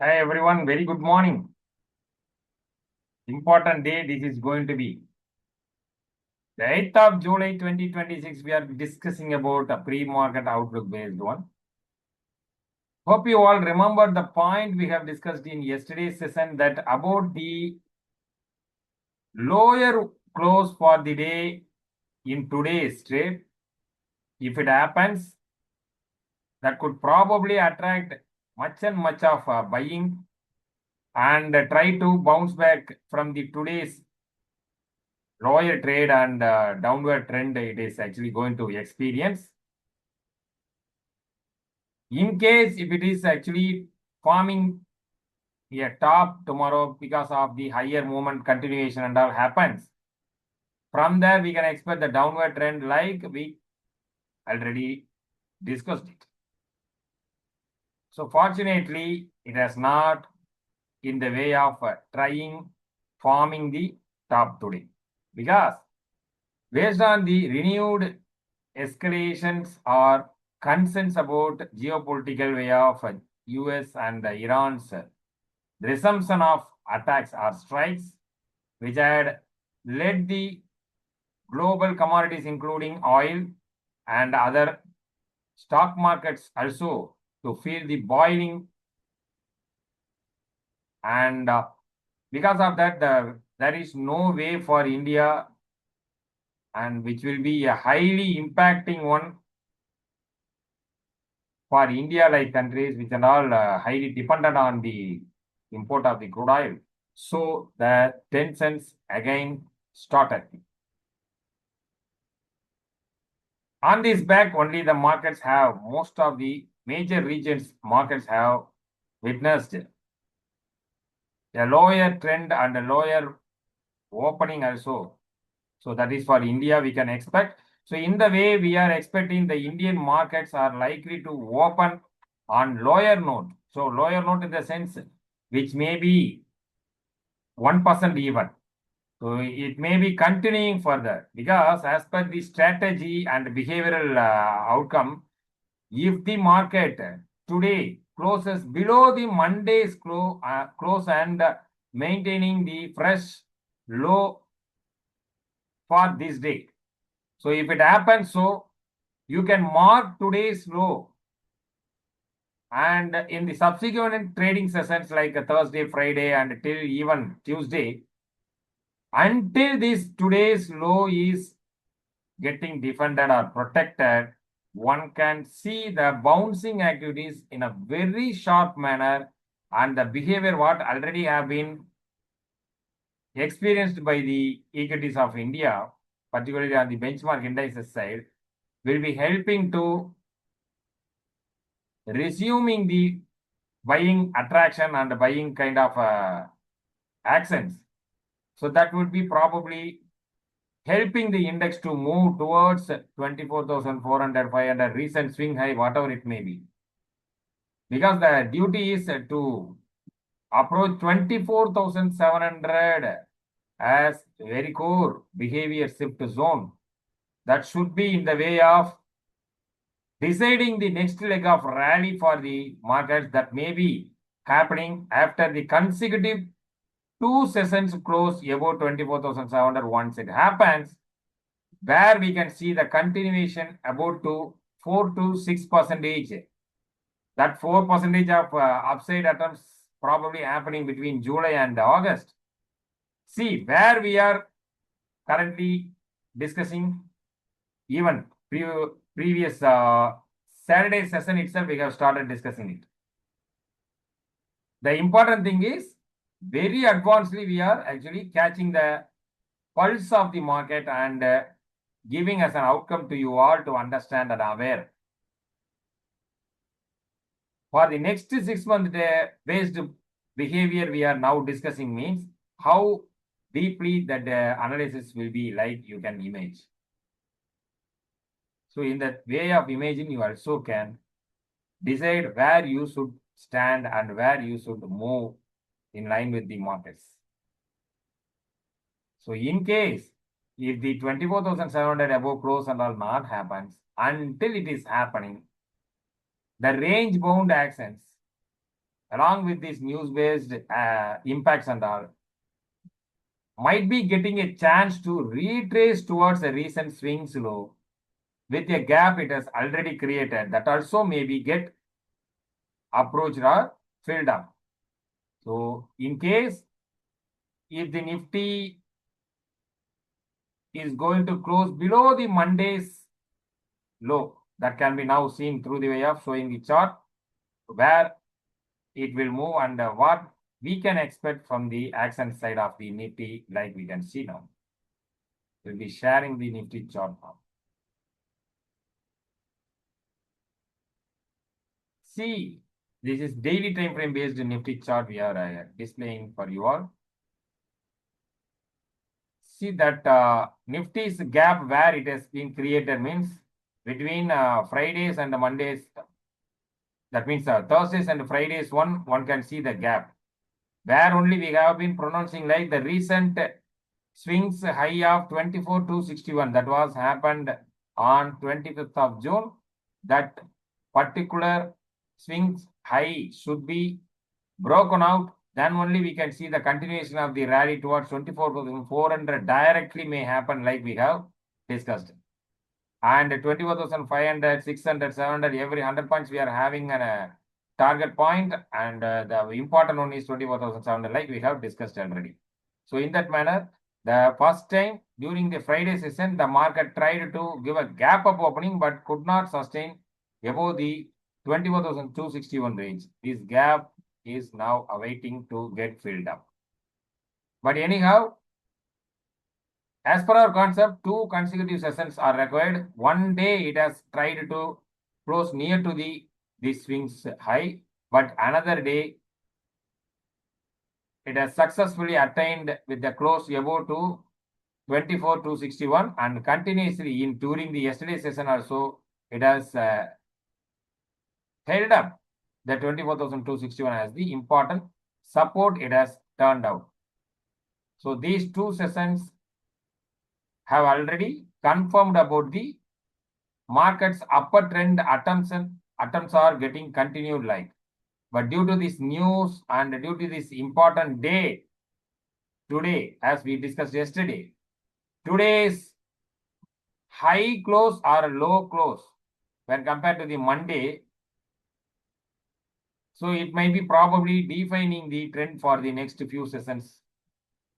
Hi everyone, very good morning. Important day this is going to be. The 8th of July 2026, we are discussing about a pre-market outlook based one. Hope you all remember the point we have discussed in yesterday's session that about the lower close for the day in today's trade. If it happens, that could probably attract much and much of buying and try to bounce back from the today's lower trade and downward trend it is actually going to experience. In case if it is actually forming a top tomorrow because of the higher movement continuation and all happens, from there we can expect the downward trend like we already discussed it. So fortunately, it has not in the way of trying forming the top today because based on the renewed escalations or concerns about geopolitical way of US and Iran's resumption of attacks or strikes, which had led the global commodities, including oil and other stock markets, also to feel the boiling. And because of that, there is no way for India, and which will be a highly impacting one for India like countries which are all highly dependent on the import of the crude oil. So the tensions again started. On this back, only the markets have, most of the major regions markets have witnessed a lower trend and a lower opening also. So that is for India we can expect. So in the way we are expecting the Indian markets are likely to open on lower note. So lower note in the sense which may be 1% even. So it may be continuing further because as per the strategy and behavioral outcome, if the market today closes below the Monday's close and maintaining the fresh low for this day. So if it happens, so you can mark today's low and in the subsequent trading sessions like Thursday, Friday and till even Tuesday, until this today's low is getting defended or protected, one can see the bouncing activities in a very sharp manner and the behavior what already have been experienced by the equities of India, particularly on the benchmark indices side, will be helping to resuming the buying attraction and buying kind of actions. So that would be probably helping the index to move towards 24,400, 500 recent swing high, whatever it may be. Because the duty is to approach 24,700 as very core behavior shift zone. That should be in the way of deciding the next leg of rally for the markets that may be happening after the consecutive two sessions close above 24,700 once it happens, where we can see the continuation about to 4 to 6%. That 4% of upside attempts probably happening between July and August. See where we are currently discussing even previous Saturday session itself, we have started discussing it. The important thing is very advancedly we are actually catching the pulse of the market and giving us an outcome to you all to understand and aware. For the next 6 month based behavior we are now discussing means how deeply that analysis will be like you can image. So in that way of imaging, you also can decide where you should stand and where you should move in line with the markets. So in case if the 24,700 above close and all not happens, until it is happening, the range bound actions along with these news-based impacts and all, might be getting a chance to retrace towards a recent swings low with a gap it has already created that also maybe get approached or filled up. So in case if the Nifty is going to close below the Monday's low, that can be now seen through the way of showing the chart where it will move and what we can expect from the action side of the Nifty, like we can see now. We'll be sharing the Nifty chart now. See, this is daily time frame based Nifty chart we are displaying for you all. See that Nifty's gap where it has been created means between Fridays and Mondays. That means Thursdays and Fridays one can see the gap. Where only we have been pronouncing like the recent swings high of 24,261 that was happened on 25th of June. That particular swings high should be broken out. Then only we can see the continuation of the rally towards 24,400 directly may happen like we have discussed. And 24,500, 600, 700, every 100 points we are having a target point, and the important one is 24,700 like we have discussed already. So in that manner, the first time during the Friday session, the market tried to give a gap up opening but could not sustain above the 24,261 range. This gap is now awaiting to get filled up. But anyhow, as per our concept, 2 consecutive sessions are required. One day it has tried to close near to the swings high, but another day it has successfully attained with the close above to 24,261 and continuously in during the yesterday session also it has held up the 24,261 as the important support it has turned out. So these 2 sessions have already confirmed about the market's upper trend attempts are getting continued like. But due to this news and due to this important day today, as we discussed yesterday, today's high close or low close when compared to the Monday, so it may be probably defining the trend for the next few sessions.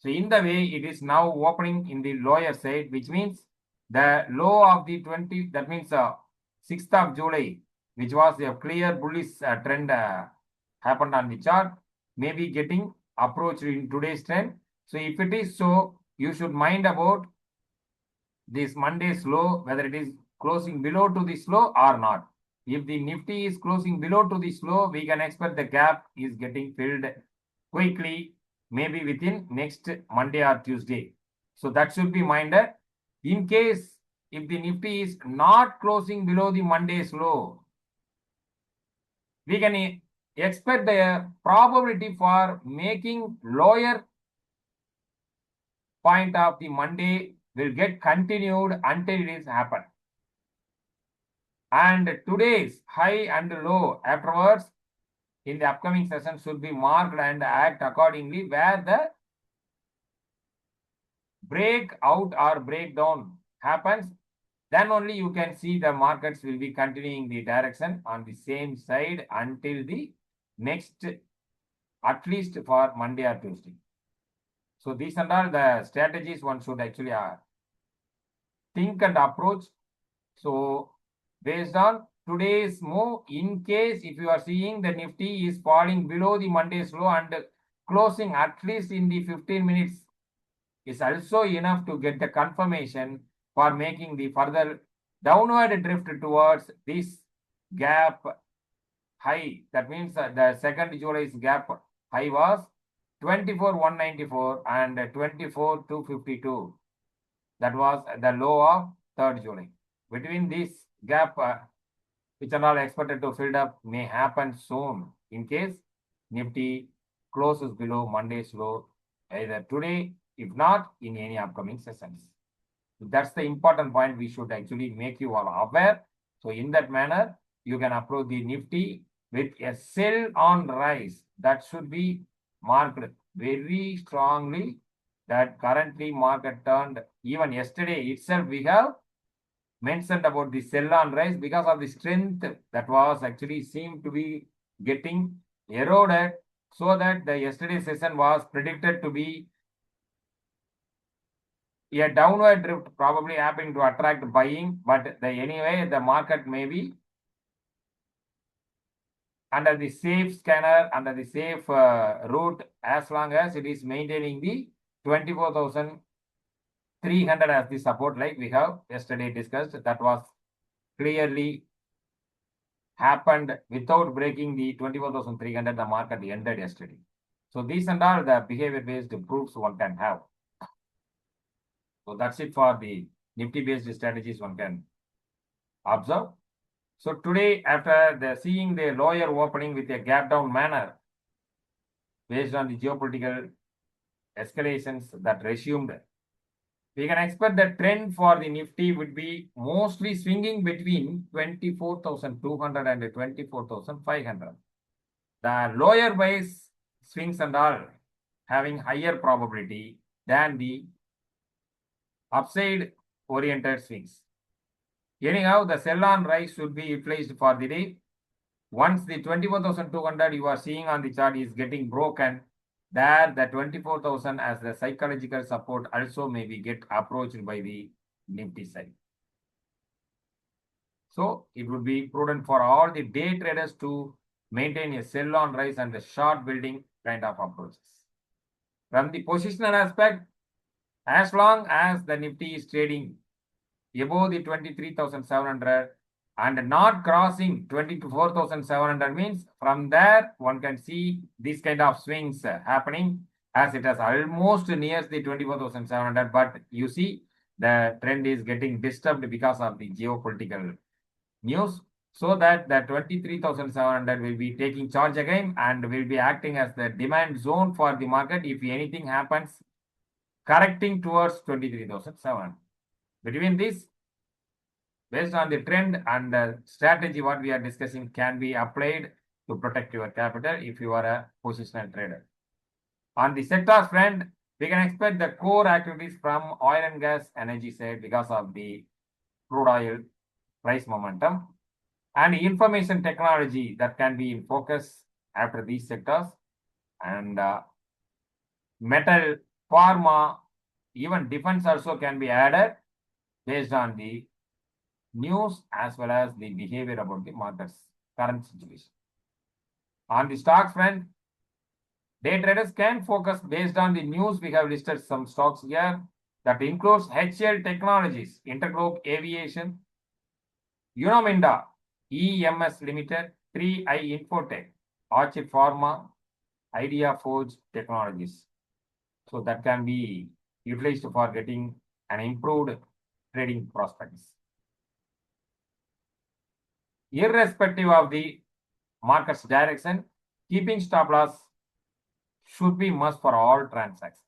So in the way it is now opening in the lower side, which means the low of the 20, that means 6th of July, which was a clear bullish trend happened on the chart, may be getting approached in today's trend. So if it is so, you should mind about this Monday's low, whether it is closing below to this low or not. If the Nifty is closing below to this low, we can expect the gap is getting filled quickly, maybe within next Monday or Tuesday. So that should be minded. In case if the Nifty is not closing below the Monday's low, we can expect the probability for making lower point of the Monday will get continued until it is happened. And today's high and low afterwards in the upcoming session should be marked and act accordingly, where the breakout or breakdown happens, then only you can see the markets will be continuing the direction on the same side until the next, at least for Monday or Tuesday. So these are all the strategies one should actually think and approach. So based on today's move, in case if you are seeing the Nifty is falling below the Monday's low and closing at least in the 15 minutes is also enough to get the confirmation for making the further downward drift towards this gap high. That means the 2nd July's gap high was 24,194 and 24,252. That was the low of 3rd July. Between this gap, which are all expected to fill up, may happen soon in case Nifty closes below Monday's low either today, if not in any upcoming sessions. That's the important point we should actually make you all aware. So in that manner, you can approach the Nifty with a sell on rise. That should be marked very strongly that currently market turned. Even yesterday itself we have mentioned about the sell on rise because of the strength that was actually seemed to be getting eroded, so that the yesterday session was predicted to be a downward drift, probably happening to attract buying, but anyway the market may be under the safe scanner, under the safe route, as long as it is maintaining the 24,300 as the support, like we have yesterday discussed. That was clearly happened without breaking the 24,300. The market ended yesterday. So these and all the behavior based proofs one can have. So that's it for the Nifty based strategies one can observe. So today, after seeing the lower opening with a gap down manner, based on the geopolitical escalations that resumed, we can expect the trend for the Nifty would be mostly swinging between 24,200 and 24,500. The lower base swings and all having higher probability than the upside oriented swings. Anyhow, the sell on rise should be utilized for the day. Once the 24,200 you are seeing on the chart is getting broken, there the 24,000 as the psychological support also may be get approached by the Nifty side. So it would be prudent for all the day traders to maintain a sell on rise and a short building kind of approaches. From the positional aspect, as long as the Nifty is trading above the 23,700 and not crossing 24,700, means from there one can see this kind of swings happening, as it has almost near the 24,700. But you see the trend is getting disturbed because of the geopolitical news, so that the 23,700 will be taking charge again and will be acting as the demand zone for the market if anything happens correcting towards 23,700. Between this, based on the trend and the strategy what we are discussing, can be applied to protect your capital if you are a positional trader. On the sectors front, we can expect the core activities from oil and gas energy side because of the crude oil price momentum, and information technology that can be in focus after these sectors, and metal, pharma, even defense also can be added based on the news as well as the behavior about the market's current situation. On the stocks front, day traders can focus based on the news. We have listed some stocks here that includes HCL Technologies, Interglobe Aviation, Unominda, EMS Limited, 3i Infotech, Orchid Pharma, Idea Forge Technologies. So that can be utilized for getting an improved trading prospects. Irrespective of the market's direction, keeping stop loss should be must for all transactions.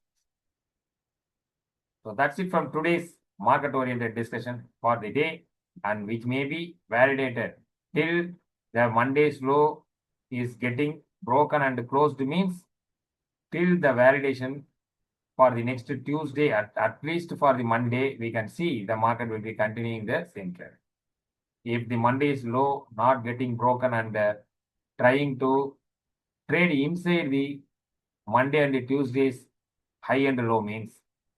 So that's it from today's market-oriented discussion for the day, and which may be validated till the Monday's low is getting broken and closed, means till the validation for the next Tuesday, at least for the Monday, we can see the market will be continuing the same trend. If the Monday is low, not getting broken and trying to trade inside the Monday and the Tuesday's high and low, means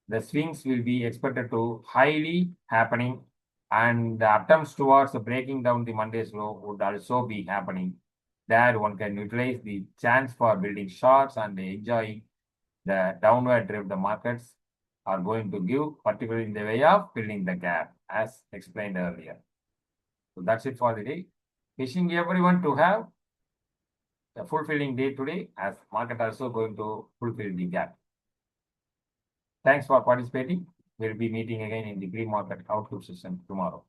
the swings will be expected to highly happening, and the attempts towards breaking down the Monday's low would also be happening. There one can utilize the chance for building shorts and enjoying the downward drift the markets are going to give, particularly in the way of filling the gap, as explained earlier. So that's it for the day. Wishing everyone to have a fulfilling day today, as market also going to fulfill the gap. Thanks for participating. We'll be meeting again in the pre-market outlook session tomorrow.